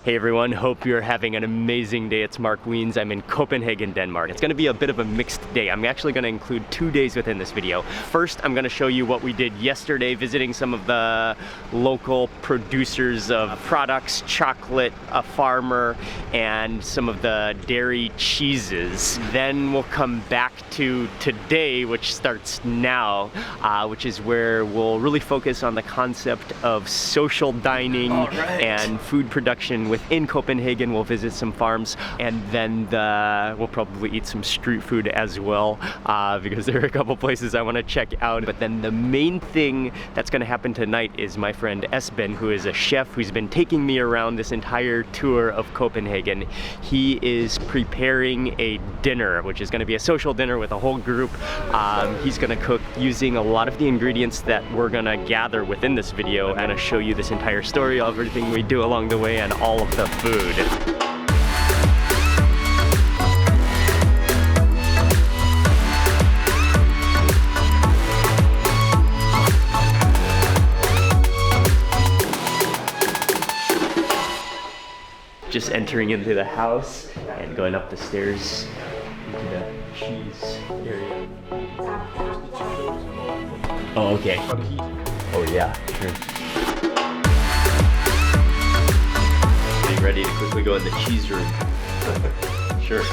Hey everyone, hope you're having an amazing day. It's Mark Wiens. I'm in Copenhagen, Denmark. It's gonna be a bit of a mixed day. I'm actually gonna include 2 days within this video. First, I'm gonna show you what we did yesterday, visiting some of the local producers of products, chocolate, a farmer, and some of the dairy cheeses. Then we'll come back to today, which starts now, which is where we'll really focus on the concept of social dining and food production within Copenhagen. We'll visit some farms, and then we'll probably eat some street food as well, because there are a couple places I want to check out. But then the main thing that's going to happen tonight is my friend Esben, who is a chef who's been taking me around this entire tour of Copenhagen. He is preparing a dinner, which is going to be a social dinner with a whole group. He's going to cook using a lot of the ingredients that we're going to gather within this video, and I'll show you this entire story of everything we do along the way and all of the food. Just entering into the house and going up the stairs into the cheese area. Oh, okay. Oh yeah, sure. Getting ready to quickly go in the cheese room. Sure.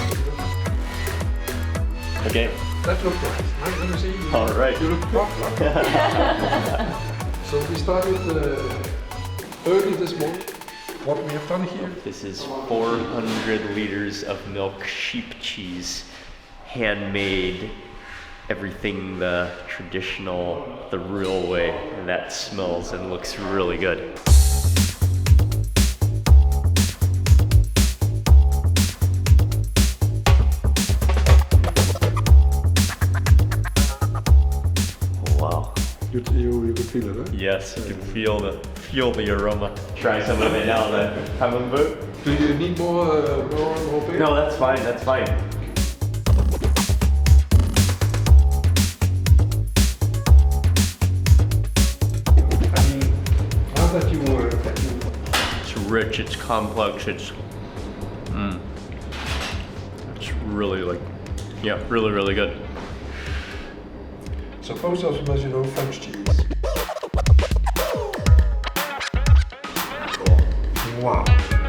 Okay. That looks nice. Let me see. All right. You look proper. So we started early this morning. What we have done here. This is 400 liters of milk sheep cheese, handmade, everything the traditional, the real way, and that smells and looks really good. Wow. You could feel it, right? Yes, you can feel the aroma. Try some of it now then. Camembert? Do you need more beer? No, that's fine, that's fine. I mean, now that you It's rich, it's complex, it's really really, really good. So both of them, as you know, French cheese. Wow.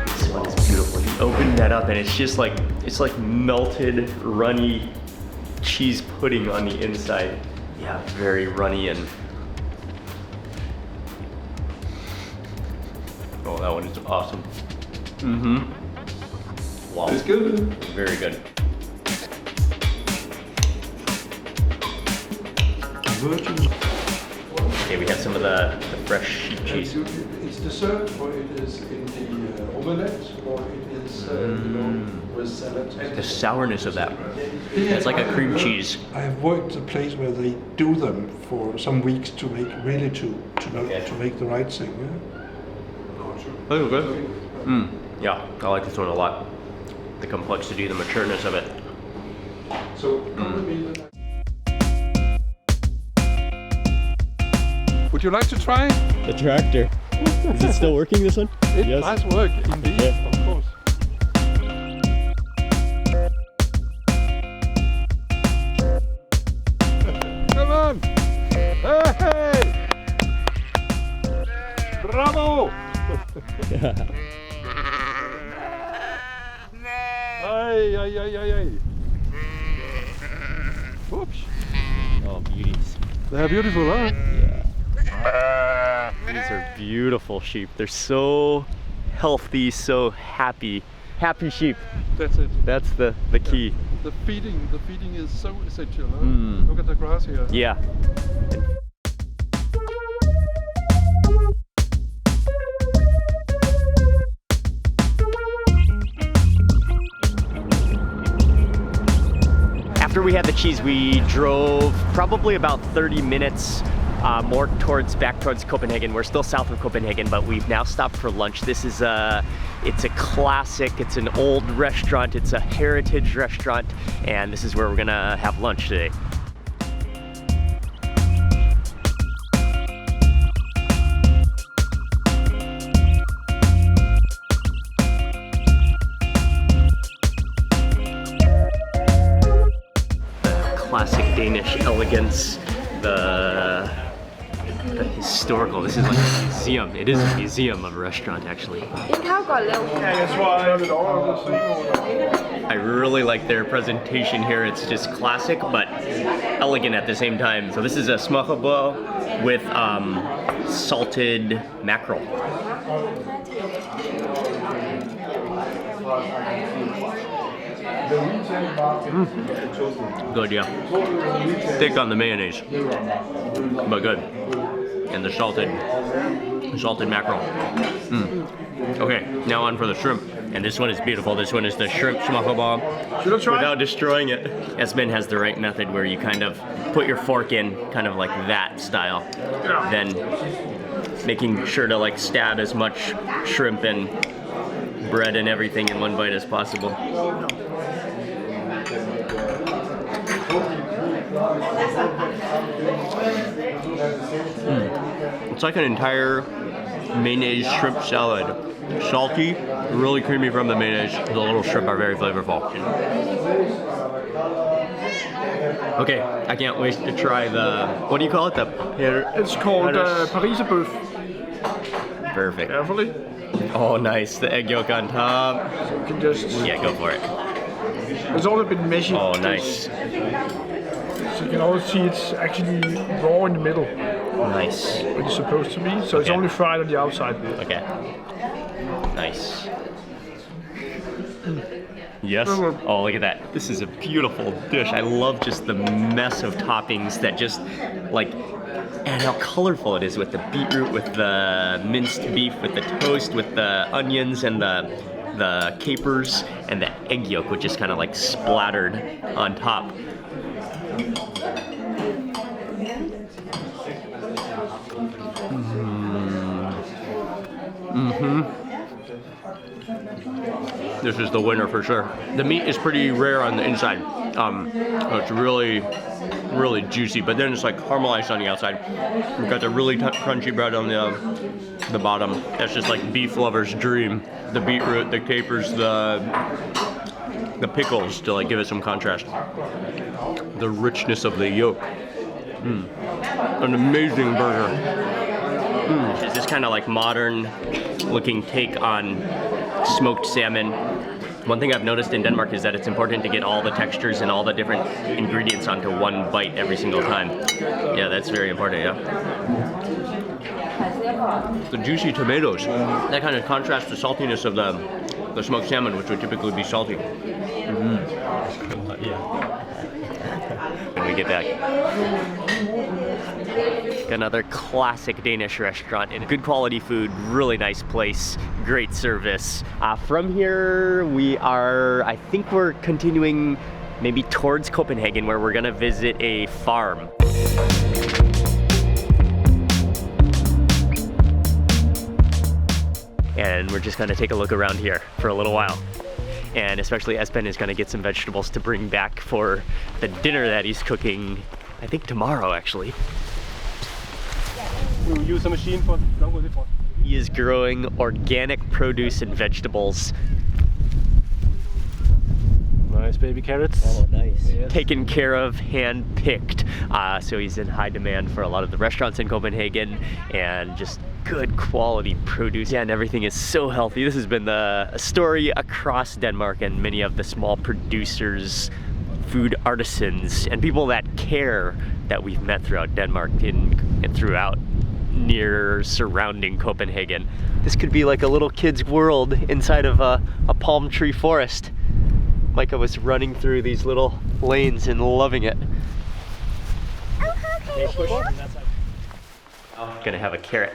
This one is beautiful. You open that up and it's like melted, runny cheese pudding on the inside. Yeah, very runny and... Oh, that one is awesome. Wow. It's good. Very good. Okay, we have some of the fresh sheep cheese. It's dessert, or it is in the omelette, or it is with salad. The sourness of that. It's like a cream cheese. I have worked a place where they do them for some weeks to make really to make the right thing. Yeah? Oh, good. Yeah, I like this one a lot. The complexity, the matureness of it. So would you like to try? The tractor. Is it still working, this one? Yes. Nice work, indeed, of course. Come on! Hey! Bravo! Ay, ay, ay, ay, ay. Oops. Oh, beauties. They're beautiful, huh? Yeah. These are beautiful sheep. They're so healthy, so happy. Happy sheep. That's it. That's the key. The feeding is so essential. Huh? Look at the grass here. Yeah. After we had the cheese, we drove probably about 30 minutes more back towards Copenhagen. We're still south of Copenhagen, but we've now stopped for lunch. This is it's a classic, it's an old restaurant, it's a heritage restaurant, and this is where we're gonna have lunch today. Danish elegance, the historical. This is like a museum. It is a museum of a restaurant, actually. I really like their presentation here. It's just classic, but elegant at the same time. So this is a smørrebrød with salted mackerel. Good, yeah. Thick on the mayonnaise, but good. And the salted mackerel. Okay, now on for the shrimp. And this one is beautiful. This one is the shrimp smørrebrød without destroying it. Esben has the right method where you kind of put your fork in, kind of like that style. Then making sure to like stab as much shrimp and bread and everything in one bite as possible. It's like an entire mayonnaise shrimp salad. Salty, really creamy from the mayonnaise. The little shrimp are very flavorful. Okay, I can't wait to try the, what do you call it? It's called Pariserbøf. Perfect. Carefully. Oh, nice. The egg yolk on top. So you can just... Yeah, go for it. It's all a bit meshy. Oh, nice. So you can also see it's actually raw in the middle. Nice. What it's supposed to be. So it's only fried on the outside. Okay. Nice. Yes. Oh, look at that. This is a beautiful dish. I love just the mess of toppings that just like, and how colorful it is with the beetroot, with the minced beef, with the toast, with the onions and the capers, and the egg yolk, which is kind of like splattered on top. This is the winner for sure. The meat is pretty rare on the inside. It's really, really juicy, but then it's like caramelized on the outside. We've got the really crunchy bread on the bottom. That's just like beef lover's dream. The beetroot, the capers, the pickles to like give it some contrast. The richness of the yolk. An amazing burger. It's this kind of like modern looking take on smoked salmon. One thing I've noticed in Denmark is that it's important to get all the textures and all the different ingredients onto one bite every single time. Yeah, that's very important, yeah. The juicy tomatoes, that kind of contrasts the saltiness of the smoked salmon, which would typically be salty. Yeah. When we get back. Another classic Danish restaurant and good quality food, really nice place, great service. From here we are, I think we're continuing maybe towards Copenhagen where we're gonna visit a farm. And we're just gonna take a look around here for a little while. And especially Esben is gonna get some vegetables to bring back for the dinner that he's cooking, I think tomorrow actually. We'll use a machine for He is growing organic produce and vegetables. Nice baby carrots. Oh, nice. Yes. Taken care of, hand-picked. So he's in high demand for a lot of the restaurants in Copenhagen and just good quality produce. Yeah, and everything is so healthy. This has been a story across Denmark and many of the small producers, food artisans, and people that care that we've met throughout Denmark and throughout near surrounding Copenhagen. This could be like a little kid's world inside of a palm tree forest. Micah was running through these little lanes and loving it. Gonna have a carrot.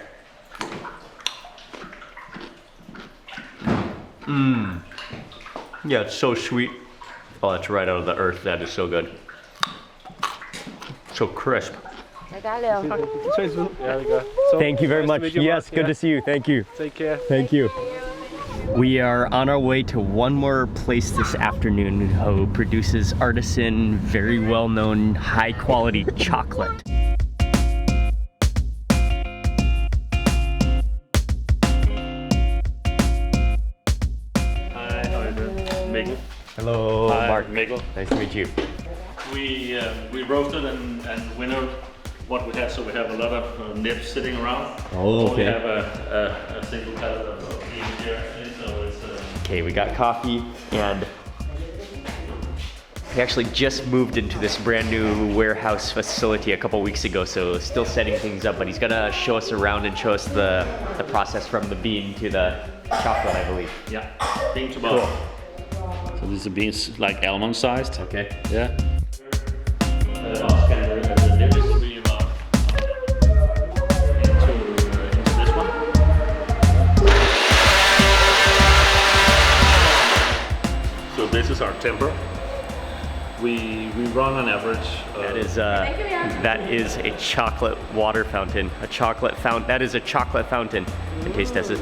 Yeah, it's so sweet. Oh, it's right out of the earth. That is so good. So crisp. Thank you very much. Yes, good to see you. Thank you. Take care. Thank you. We are on our way to one more place this afternoon who produces artisan, very well-known, high-quality chocolate. Hi, how are you doing? Mikkel. Hello, Hi, Mark. Mikkel. Nice to meet you. We roasted and winnowed what we had, so we have a lot of nibs sitting around. Oh, okay. We have a single pallet of beans here, so it's. Okay, we got coffee, and we actually just moved into this brand new warehouse facility a couple weeks ago, so still setting things up, but he's gonna show us around and show us the process from the bean to the chocolate, I believe. Yeah, bean to bottle. Cool. So these are beans like almond sized. Okay. Yeah. The nibs will be about into this one. So this is our temper. We run on average. That is a chocolate water fountain. A chocolate fountain. That is a chocolate fountain. And taste test it.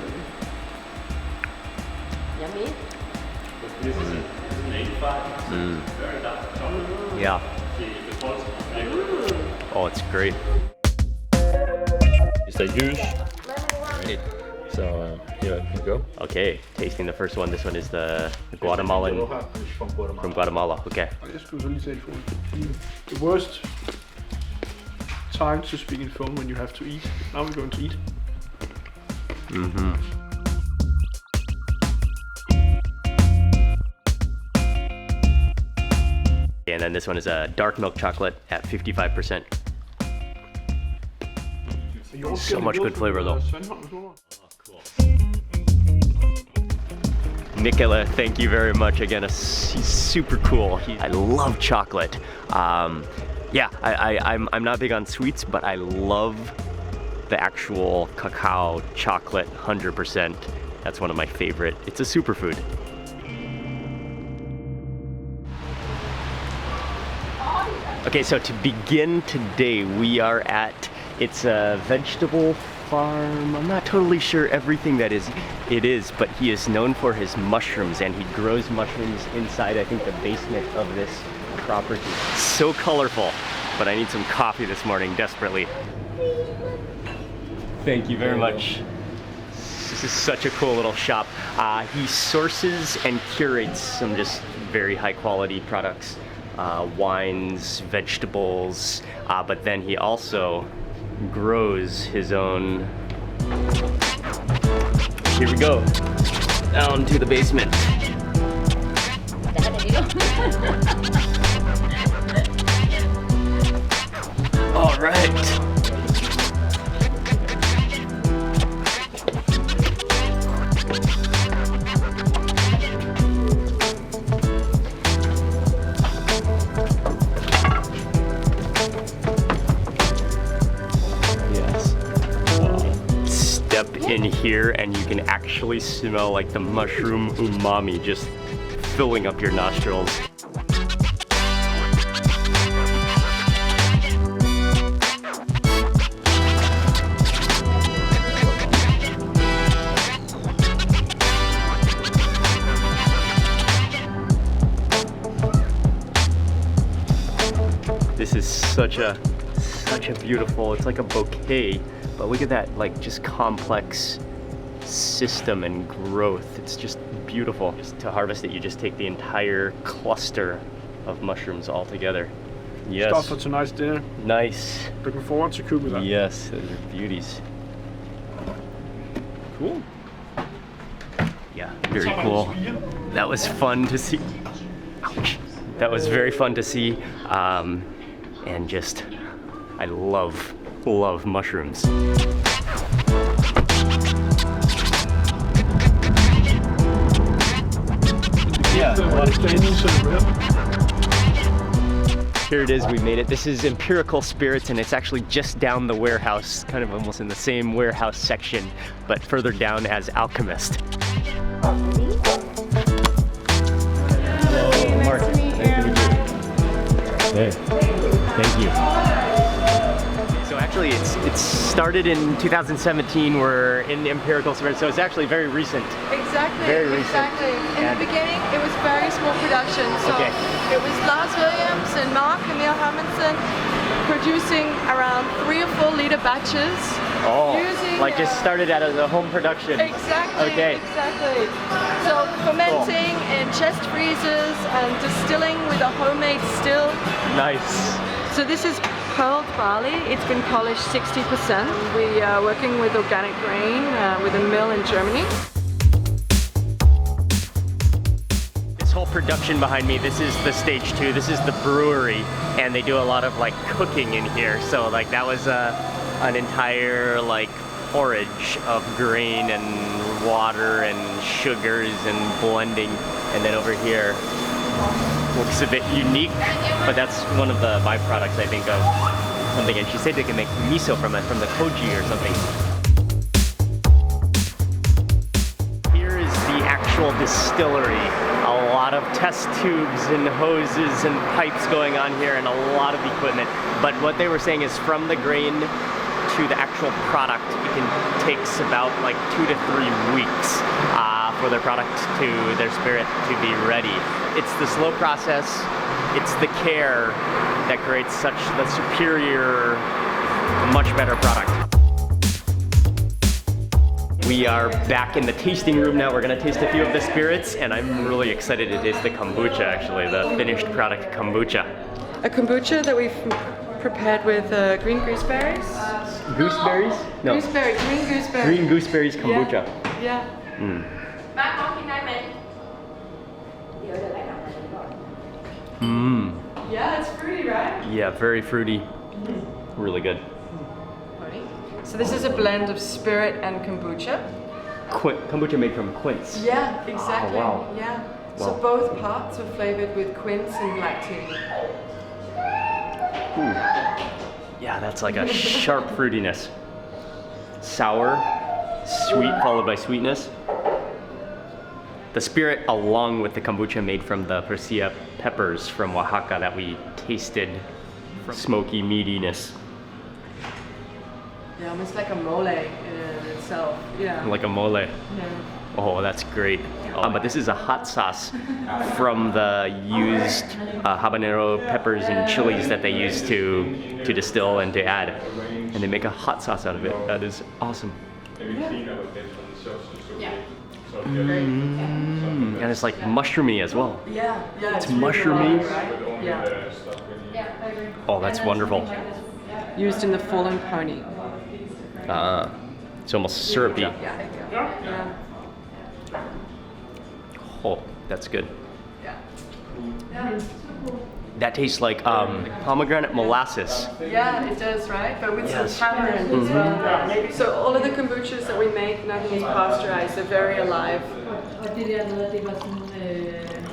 Yummy. This is an 85. Very dark chocolate. Yeah. The quality of flavor. Oh, it's great. It's a juice. So here you go. Okay, tasting the first one. This one is the Guatemalan from Guatemala. Okay. Jeg skulle så lige tage telefonen. The worst time to speak in phone when you have to eat. Now we're going to eat. Mm-hmm. And then this one is a dark milk chocolate at 55%. So much good flavor though. Nicola, thank you very much. Again, he's super cool. I love chocolate. Yeah, I'm not big on sweets, but I love the actual cacao chocolate 100%. That's one of my favorite. It's a superfood. Okay, so to begin today, we are at, it's a vegetable farm. I'm not totally sure everything that it is, but he is known for his mushrooms, and he grows mushrooms inside, I think, the basement of this property. So colorful, but I need some coffee this morning desperately. Thank you very much. This is such a cool little shop. He sources and curates some just very high quality products. Wines, vegetables, but then he also grows his own. Here we go, down to the basement. All right. In here, and you can actually smell like the mushroom umami just filling up your nostrils. This is such a beautiful, it's like a bouquet. But look at that, like, just complex system and growth. It's just beautiful. Just to harvest it, you just take the entire cluster of mushrooms all together. Yes. Stuff for tonight's dinner. Nice. Looking forward to Købmand. Yes, those are beauties. Cool. Yeah, very cool. That was fun to see. Ouch. That was very fun to see. And just, I love mushrooms. Yeah, here it is, we made it. This is Empirical Spirits, and it's actually just down the warehouse, kind of almost in the same warehouse section, but further down as Alchemist. Hello, Mark. Nice to meet you. Hey, thank you. So actually, it started in 2017. We're in Empirical Spirits, so it's actually very recent. Exactly. Very recent. Exactly. In the beginning, it was very small production. So Okay. it was Lars Williams and Mark Emil Hermansen producing around 3 or 4 liter batches. Oh, using, like just started out of the home production. Exactly. Okay. Exactly. So fermenting in chest freezers and distilling with a homemade still. Nice. So this is pearled barley. It's been polished 60%. We are working with organic grain with a mill in Germany. This whole production behind me, this is the stage 2. This is the brewery, and they do a lot of like cooking in here. So like that was an entire like porridge of grain and water and sugars and blending. And then over here looks a bit unique, but that's one of the byproducts I think of something. And she said they can make miso from it, from the koji or something. Here is the actual distillery. A lot of test tubes and hoses and pipes going on here and a lot of equipment. But what they were saying is from the grain to the actual product, it takes about like 2 to 3 weeks for their product to their spirit to be ready. It's the slow process, it's the care that creates such the superior, much better product. We are back in the tasting room now. We're gonna taste a few of the spirits, and I'm really excited to taste the kombucha actually, the finished product kombucha. A kombucha that we've prepared with green gooseberries. Gooseberries? No. Gooseberry, green gooseberry. Green gooseberries kombucha. Yeah. Mm. Yeah, it's fruity, right? Yeah, very fruity. Really good. So this is a blend of spirit and kombucha. Kombucha made from quince. Yeah, exactly. Oh, wow. Yeah. Wow. So both parts are flavored with quince and black tea. Ooh. Yeah, that's like a sharp fruitiness. Sour, sweet followed by sweetness. The spirit along with the kombucha made from the persilla peppers from Oaxaca that we tasted. Smoky meatiness. Yeah, almost like a mole in itself. Yeah. Like a mole. Yeah. Oh, that's great. But this is a hot sauce from the used habanero peppers and chilies that they use to distill and to add. And they make a hot sauce out of it. That is awesome. And it's like mushroomy as well. Yeah, yeah. It's mushroomy. Really right? Yeah. Oh, that's wonderful. Used in the fallen pony. It's almost syrupy. Yeah. Oh, that's good. Yeah. That tastes like pomegranate molasses. Yeah, it does, right? But with Yes. some tamarind as well. So all of the kombuchas that we make, nothing is pasteurized. They're very alive.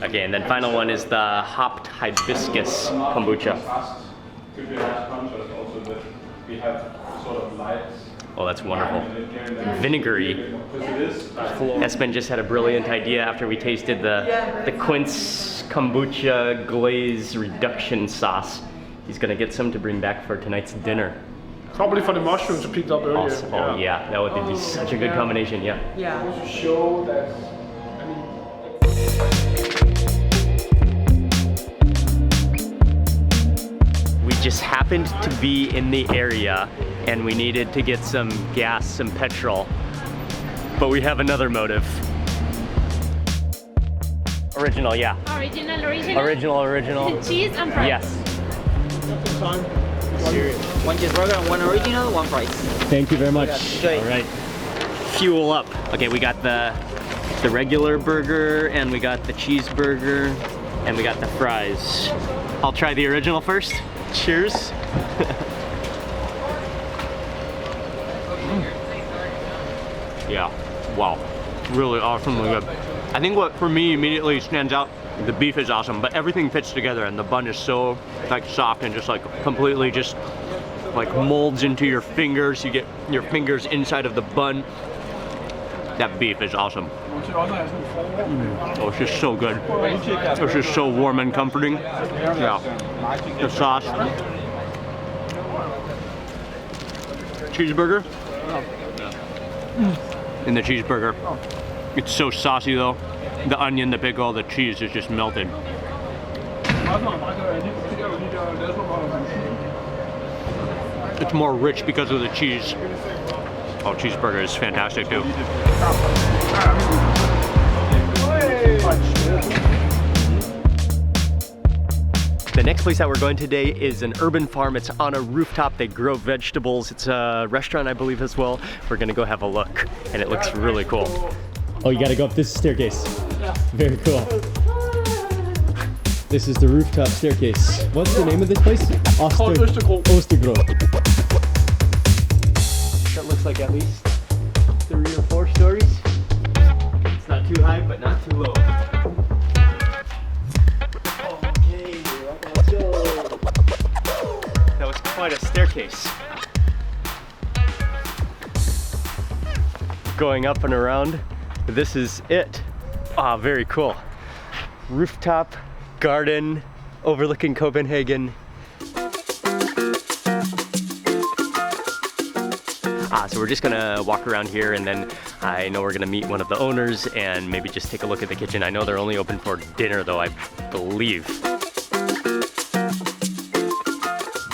Okay, and then final one is the hopped hibiscus kombucha. Oh, that's wonderful. Vinegary. Esben just had a brilliant idea after we tasted the quince kombucha glaze reduction sauce. He's gonna get some to bring back for tonight's dinner. Probably for the mushrooms you picked up earlier. Awesome. Oh yeah, that would be such a good combination, yeah. Yeah. To show that, We just happened to be in the area and we needed to get some gas, some petrol, but we have another motive. Original, yeah. Original. Cheese and fries. Yes. One cheeseburger and one original, one fries. Thank you very much. Good. All right. Fuel up. Okay, we got the regular burger and we got the cheeseburger and we got the fries. I'll try the original first. Cheers. Yeah, wow, really awesomely good. I think what for me immediately stands out, the beef is awesome, but everything fits together and the bun is so like soft and just like completely just like molds into your fingers. You get your fingers inside of the bun. That beef is awesome. Oh, it's just so good. It's just so warm and comforting. Yeah, the sauce. Cheeseburger. And the cheeseburger. It's so saucy though. The onion, the pickle, the cheese is just melted. It's more rich because of the cheese. Oh, cheeseburger is fantastic too. The next place that we're going today is an urban farm. It's on a rooftop. They grow vegetables. It's a restaurant, I believe, as well. We're gonna go have a look, and it looks really cool. Oh, you gotta go up this staircase. Yeah. Very cool. This is the rooftop staircase. What's the name of this place? Called ØsterGRO. ØsterGRO. That looks like at least 3 or 4 stories. It's not too high, but not too low. Okay, let's go. That was quite a staircase. Going up and around. This is it. Ah, very cool. Rooftop garden overlooking Copenhagen. So we're just gonna walk around here, and then I know we're gonna meet one of the owners and maybe just take a look at the kitchen. I know they're only open for dinner though, I believe.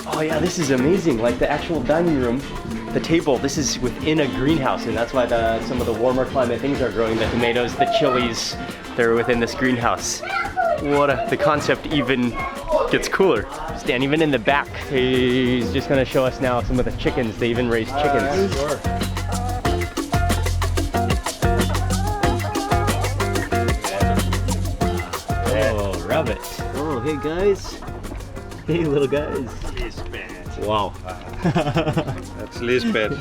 Oh yeah, this is amazing. Like the actual dining room, the table, this is within a greenhouse, and that's why some of the warmer climate things are growing. The tomatoes, the chilies, they're within this greenhouse. The concept even gets cooler. And even in the back, he's just gonna show us now some of the chickens. They even raise chickens. Sure. Oh, rabbit. Oh, hey guys. Hey little guys. Lisbeth. Wow. That's Lisbeth.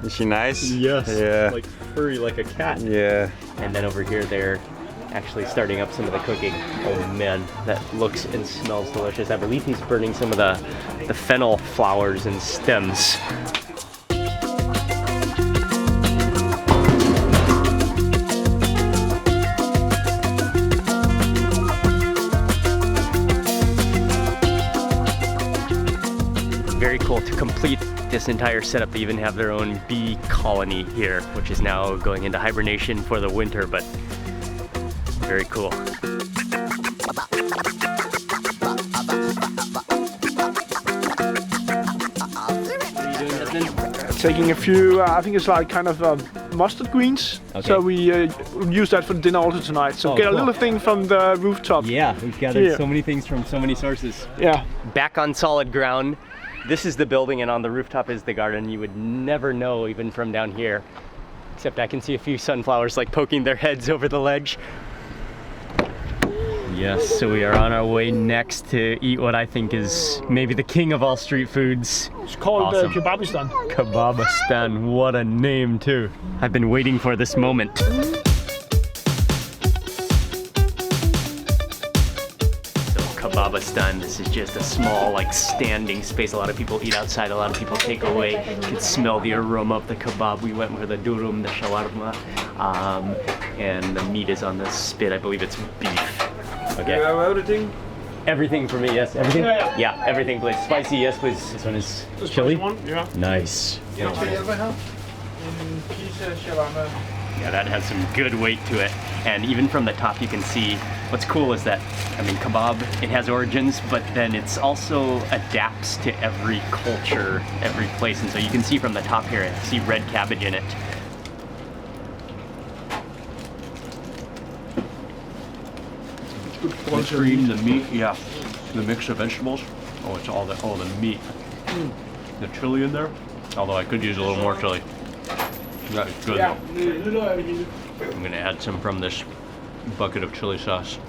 Is she nice? Yes. Yeah. Like furry like a cat. Yeah. And then over here they're actually starting up some of the cooking. Oh man, that looks and smells delicious. I believe he's burning some of the fennel flowers and stems. Very cool. To complete this entire setup, they even have their own bee colony here, which is now going into hibernation for the winter, but very cool. Taking a few, I think it's like kind of mustard greens. Okay. So we use that for dinner also tonight. So get a little thing from the rooftop. Yeah, we've gathered so many things from so many sources. Yeah. Back on solid ground. This is the building, and on the rooftop is the garden. You would never know even from down here. Except I can see a few sunflowers like poking their heads over the ledge. Yes, so we are on our way next to eat what I think is maybe the king of all street foods. It's called awesome. Kebabistan. Kebabistan, what a name too. I've been waiting for this moment. So Kebabistan, this is just a small like standing space. A lot of people eat outside, a lot of people take away. You can smell the aroma of the kebab. We went for the durum, the shawarma, and the meat is on the spit. I believe it's beef. Okay. You have everything? Everything for me, yes. Everything? Yeah. Yeah, everything please. Spicy, yes please. This one is chili? Yeah. Nice. Yeah, that has some good weight to it. And even from the top you can see, what's cool is that, I mean, kebab, it has origins, but then it's also adapts to every culture, every place. And so you can see from the top here, I see red cabbage in it. The cream, the meat, yeah. The mix of vegetables. Oh, it's all the meat. The chili in there. Although I could use a little more chili. That's good though. I'm gonna add some from this bucket of chili sauce.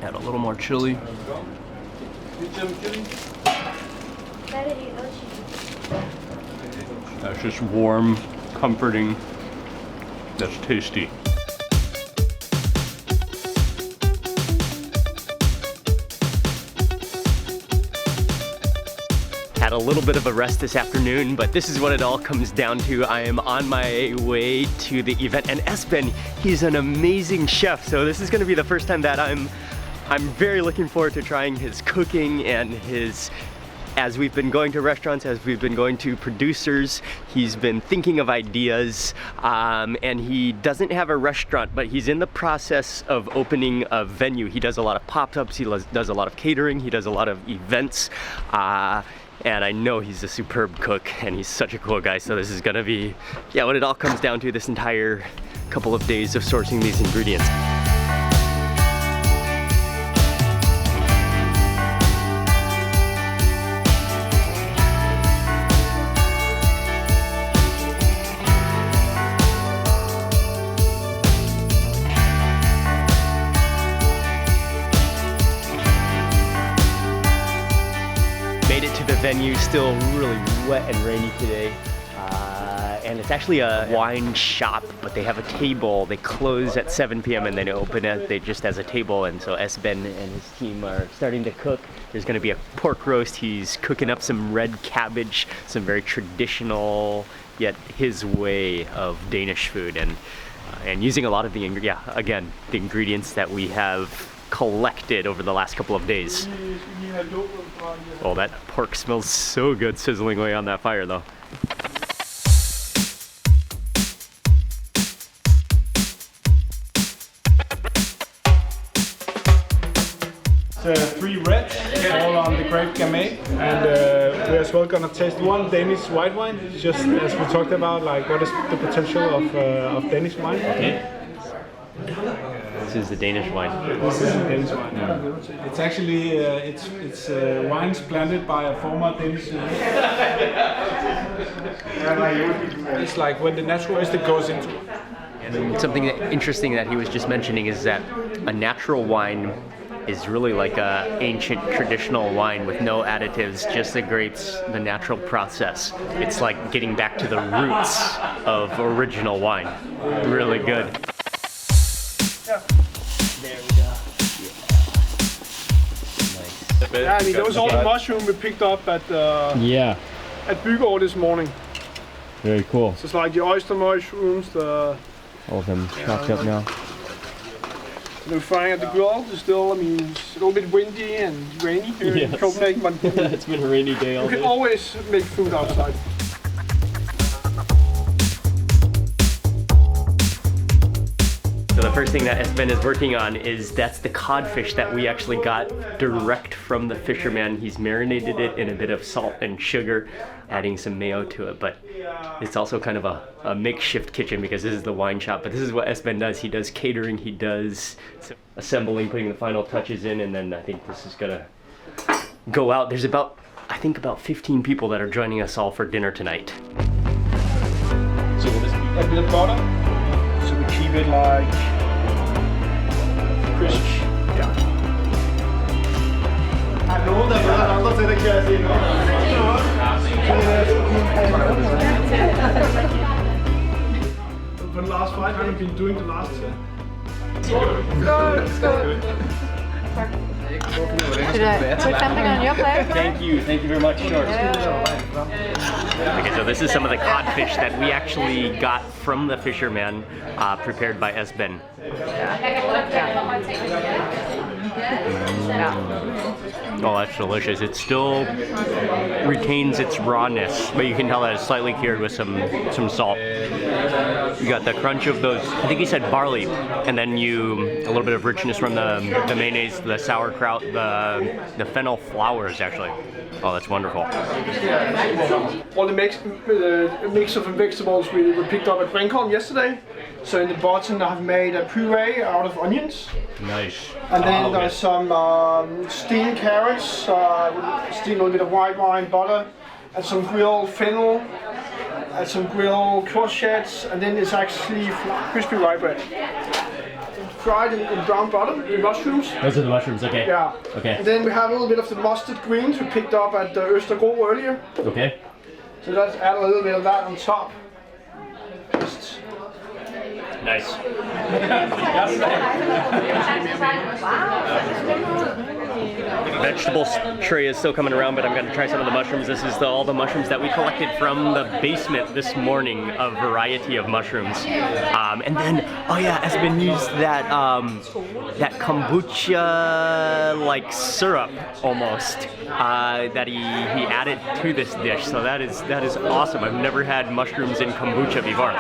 Add a little more chili. That's just warm, comforting. That's tasty. Had a little bit of a rest this afternoon, but this is what it all comes down to. I am on my way to the event, and Esben, he's an amazing chef, so this is gonna be the first time that I'm very looking forward to trying his cooking and his, as we've been going to restaurants, as we've been going to producers, he's been thinking of ideas, and he doesn't have a restaurant, but he's in the process of opening a venue. He does a lot of pop-ups, he does a lot of catering, he does a lot of events, and I know he's a superb cook, and he's such a cool guy, so this is gonna be, yeah, what it all comes down to, this entire couple of days of sourcing these ingredients. venue, still really wet and rainy today. And it's actually a wine shop, but they have a table. They close at 7 p.m. and then open it just as a table. And so Esben and his team are starting to cook. There's gonna be a pork roast. He's cooking up some red cabbage, some very traditional, yet his way of Danish food. And using a lot of the, the ingredients that we have collected over the last couple of days. Oh, that pork smells so good sizzling away on that fire though. Three reds, all on the grape Gourmet, and we're as well gonna taste one Danish white wine, just as we talked about, like what is the potential of Danish wine. Okay. This is the Danish wine. This is the Danish wine. Yeah. It's actually it's wines planted by a former Danish. It's like when the natural ester goes into it. And something interesting that he was just mentioning is that a natural wine is really like a ancient traditional wine with no additives, just the grapes, the natural process. It's like getting back to the roots of original wine. Really good. Yeah. There we go. Yeah. Nice. Yeah, I mean those all the mushroom we picked up at at ØsterGRO this morning. Very cool. So it's like the oyster mushrooms, the all of them chopped up now. We're frying at the grill. It's still, I mean, it's a little bit windy and rainy here in Copenhagen, but it's been a rainy day all day. You can always make food outside. So the first thing that Esben is working on that's the codfish that we actually got direct from the fisherman. He's marinated it in a bit of salt and sugar, adding some mayo to it, but it's also kind of a makeshift kitchen because this is the wine shop, but this is what Esben does. He does catering, he does assembling, putting the final touches in, and then I think this is gonna go out. There's about 15 people that are joining us all for dinner tonight. So will this be a bit of butter? So we keep it like crisp. Yeah. For the last 5 have you been doing the last Should I put something on your plate? Thank you very much. Sure. Okay, so this is some of the codfish that we actually got from the fisherman, prepared by Esben. Oh, that's delicious. It still retains its rawness, but you can tell that it's slightly cured with some salt. You got the crunch of those, I think he said barley, and then a little bit of richness from the mayonnaise, the sauerkraut, the fennel flowers actually. Oh, that's wonderful. All the mix of vegetables we picked up at Friis-Holm yesterday. So in the bottom I have made a puree out of onions. Nice. And then there's some steamed carrots, steamed a little bit of white wine, butter, and some grilled fennel, and some grilled courgettes, and then it's actually crispy rye bread. Fried in brown butter with mushrooms. Those are the mushrooms, okay. Yeah. Okay. And then we have a little bit of the mustard greens we picked up at the ØsterGRO earlier. Okay. So let's add a little bit of that on top. Just nice. Vegetables tray is still coming around, but I'm going to try some of the mushrooms. This is all the mushrooms that we collected from the basement this morning, a variety of mushrooms. And then, oh yeah, Esben used that kombucha like syrup almost that he added to this dish. So that is awesome. I've never had mushrooms in kombucha before.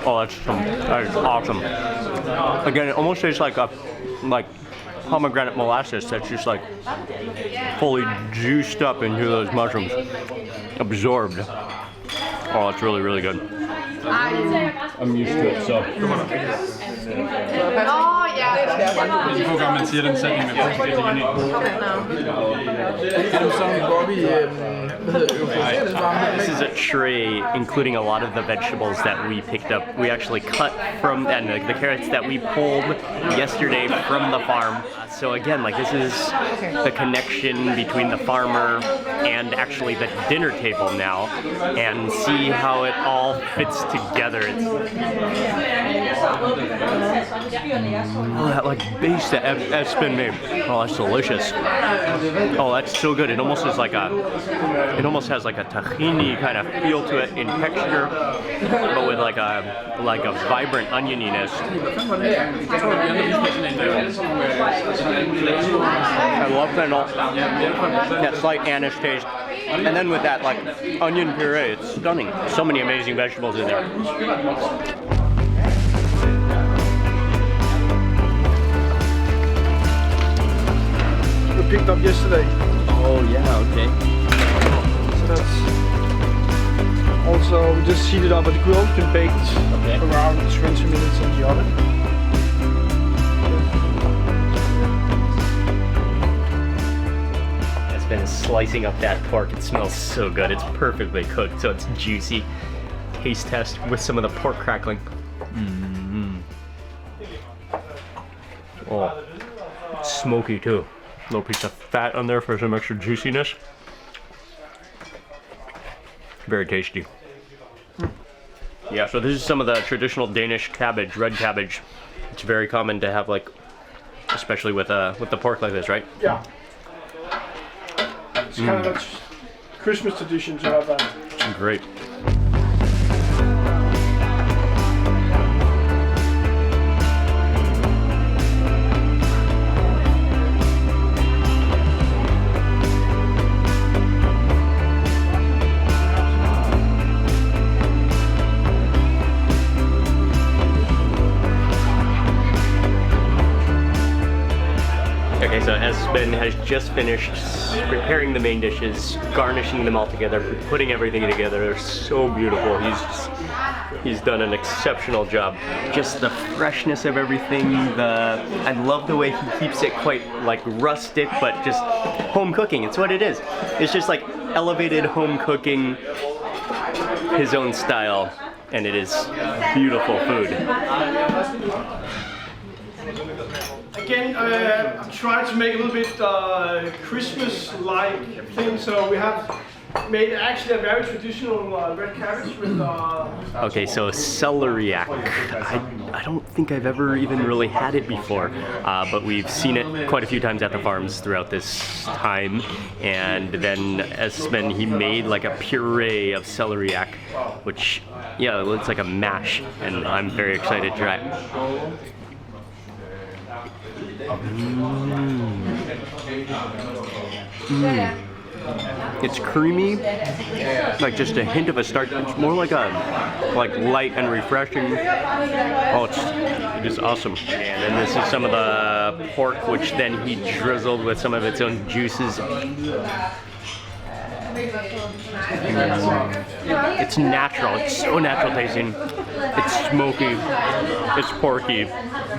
Oh, that is awesome. Again, it almost tastes like pomegranate molasses that's just like fully juiced up into those mushrooms, absorbed. Oh, it's really, really good. I'm used to it, so. This is is a tray including a lot of the vegetables that we picked up. We actually cut from, and the carrots that we pulled yesterday from the farm. So again, like this is the connection between the farmer and actually the dinner table now, and see how it all fits together. Oh, that like base that Esben made. Oh, that's delicious. Oh, that's so good. It almost is like it almost has like a tahini kind of feel to it in texture, but with like a vibrant onioniness. I love fennel, that slight anise taste, and then with that like onion puree, it's stunning. So many amazing vegetables in there. We picked up yesterday. Oh yeah, okay. So that's also, we just heated up at the grill, been baked around 20 minutes in the oven. Been slicing up that pork. It smells so good. It's perfectly cooked, so it's juicy. Taste test with some of the pork crackling. Oh, it's smoky too. Little piece of fat on there for some extra juiciness. Very tasty. Yeah, so this is some of the traditional Danish cabbage, red cabbage. It's very common to have, like, especially with the pork like this, right? Yeah. It's kind of a Christmas tradition to have that. Great. Okay, so Esben has just finished preparing the main dishes, garnishing them all together, putting everything together. They're so beautiful. He's done an exceptional job. Just the freshness of everything. I love the way he keeps it quite like rustic, but just home cooking. It's what it is. It's just like elevated home cooking, his own style, and it is beautiful food. Again, I'm trying to make a little bit Christmas-like thing, so we have made actually a very traditional red cabbage with... Okay, so celeriac. I don't think I've ever even really had it before, but we've seen it quite a few times at the farms throughout this time. And then Esben, he made like a puree of celeriac, which, yeah, it looks like a mash, and I'm very excited to try it. It's creamy, like just a hint of a starch. It's more like light and refreshing. Oh, it is awesome. And then this is some of the pork, which then he drizzled with some of its own juices. It's natural. It's so natural tasting. It's smoky. It's porky.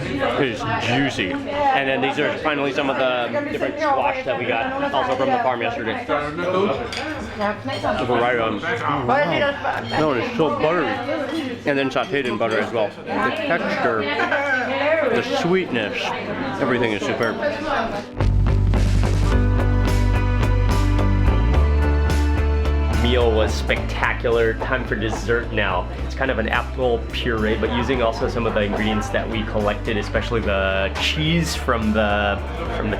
It's juicy. And then these are finally some of the different squash that we got also from the farm yesterday. Right on. No, it's so buttery. And then sauteed in butter as well. The texture, the sweetness, everything is superb. Meal was spectacular. Time for dessert now. It's kind of an apple puree, but using also some of the ingredients that we collected, especially the cheese from the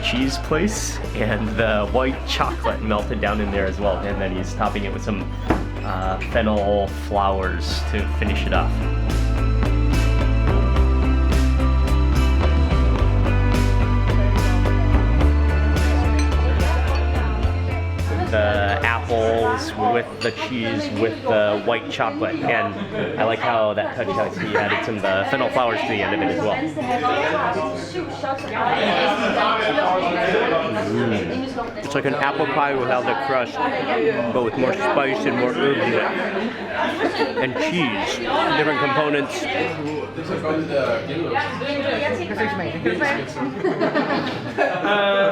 cheese place and the white chocolate melted down in there as well. And then he's topping it with some fennel flowers to finish it off. The apples with the cheese with the white chocolate, and I like how that touch how he added some of the fennel flowers to the end of it as well. It's like an apple pie without the crust, but with more spice and more herbs in it. And cheese, different components.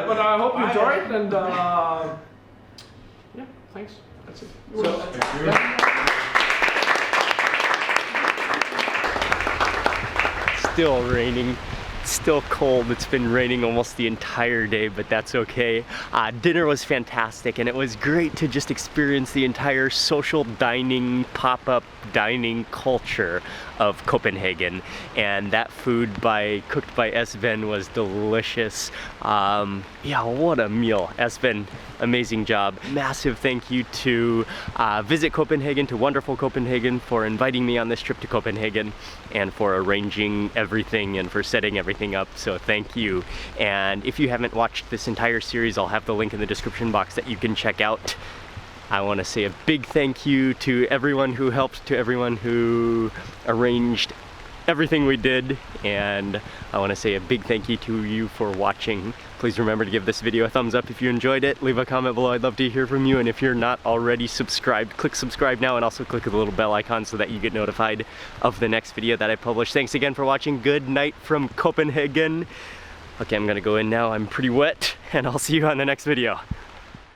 But I hope you enjoyed, and yeah, thanks. That's it. still raining. It's still cold. It's been raining almost the entire day, but that's okay. Dinner was fantastic, and it was great to just experience the entire social dining, pop-up dining culture of Copenhagen. And that food cooked by Esben was delicious. Yeah, what a meal. Esben, amazing job. Massive thank you to Visit Copenhagen, to Wonderful Copenhagen, for inviting me on this trip to Copenhagen and for arranging everything and for setting everything up. So thank you. And if you haven't watched this entire series, I'll have the link in the description box that you can check out. I want to say a big thank you to everyone who helped, to everyone who arranged everything we did, and I want to say a big thank you to you for watching. Please remember to give this video a thumbs up if you enjoyed it. Leave a comment below. I'd love to hear from you, and if you're not already subscribed, click subscribe now, and also click the little bell icon so that you get notified of the next video that I publish. Thanks again for watching. Good night from Copenhagen. Okay, I'm gonna go in now. I'm pretty wet, and I'll see you on the next video.